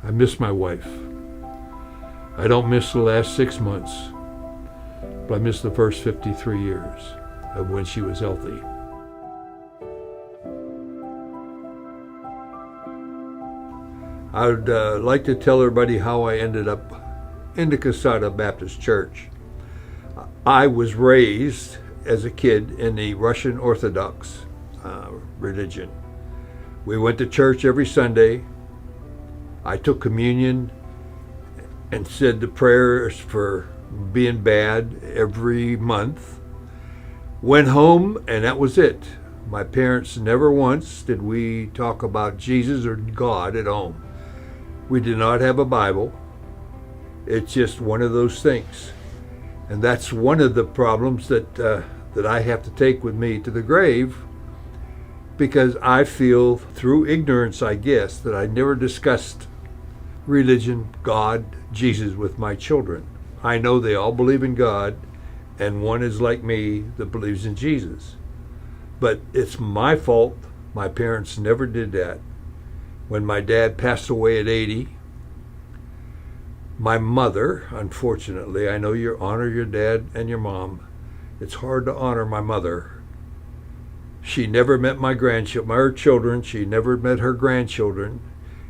I miss my wife. I don't miss the last 6 months, but I miss the first 53 years of when she was healthy. I would like to tell everybody how I ended up in the Casada Baptist Church. I was raised as a kid in the Russian Orthodox religion. We went to church every Sunday. I took communion and said the prayers for being bad every month. Went home, and that was it. My parents never once did we talk about Jesus or God at home. We did not have a Bible. It's just one of those things. And that's one of the problems that I have to take with me to the grave, because I feel, through ignorance, I guess, that I never discussed religion, God, Jesus with my children. I know they all believe in God, and one is like me that believes in Jesus. But it's my fault. My parents never did that. When my dad passed away at 80, my mother, unfortunately, I know you honor your dad and your mom. It's hard to honor my mother. She never met my children. She never met her grandchildren.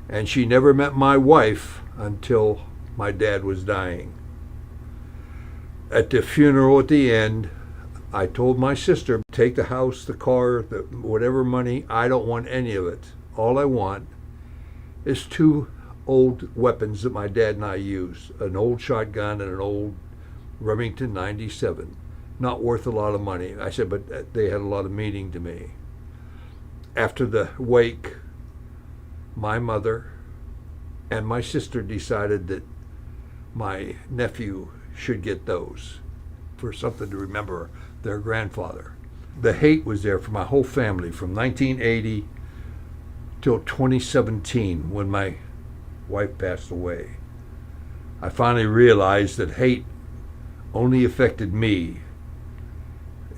And she never met my wife until my dad was dying. At the funeral at the end, I told my sister, take the house, the car, whatever money, I don't want any of it. All I want is 2 old weapons that my dad and I used, an old shotgun and an old Remington 97. Not worth a lot of money. I said, but they had a lot of meaning to me. After the wake, my mother and my sister decided that my nephew should get those for something to remember their grandfather. The hate was there for my whole family from 1980 till 2017 when my wife passed away. I finally realized that hate only affected me.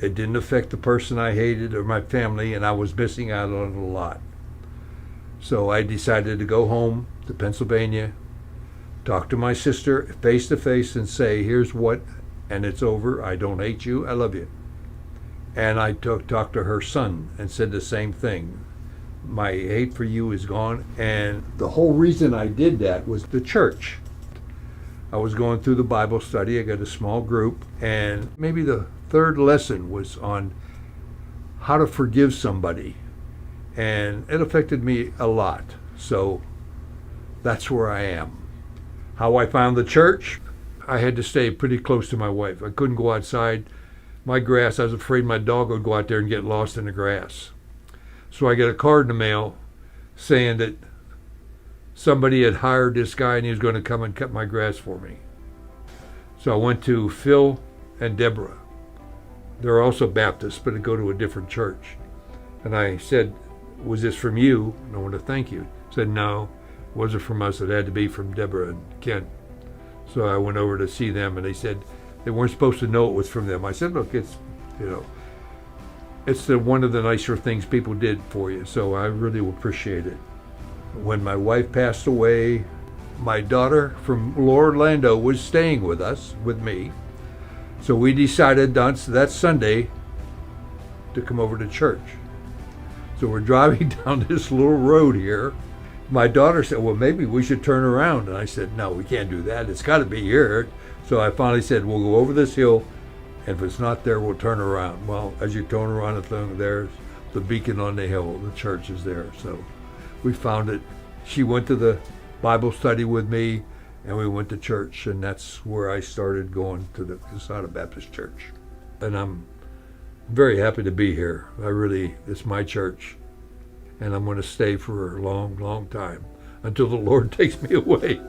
It didn't affect the person I hated or my family, and I was missing out on a lot. So I decided to go home to Pennsylvania, talk to my sister face to face and say, here's what, and it's over. I don't hate you. I love you. And I talked to her son and said the same thing. My hate for you is gone. And the whole reason I did that was the church. I was going through the Bible study. I got a small group, and maybe the 3rd lesson was on how to forgive somebody. And it affected me a lot. So that's where I am. How I found the church, I had to stay pretty close to my wife. I couldn't go outside. My grass, I was afraid my dog would go out there and get lost in the grass. So I got a card in the mail saying that somebody had hired this guy and he was going to come and cut my grass for me. So I went to Phil and Deborah. They're also Baptists, but they go to a different church. And I said, was this from you? And I want to thank you. He said, no, it wasn't from us. It had to be from Deborah and Ken. So I went over to see them, and they said they weren't supposed to know it was from them. I said, look, it's one of the nicer things people did for you, so I really appreciate it. When my wife passed away, my daughter from Orlando was staying with me. So we decided that Sunday to come over to church. So we're driving down this little road here. My daughter said, well, maybe we should turn around. And I said, no, we can't do that. It's got to be here. So I finally said, we'll go over this hill, and if it's not there, we'll turn around. Well, as you turn around the thing, there's the beacon on the hill. The church is there. So we found it. She went to the Bible study with me, and we went to church, and that's where I started going to the Casada Baptist Church. And I'm very happy to be here. It's my church, and I'm going to stay for a long, long time until the Lord takes me away.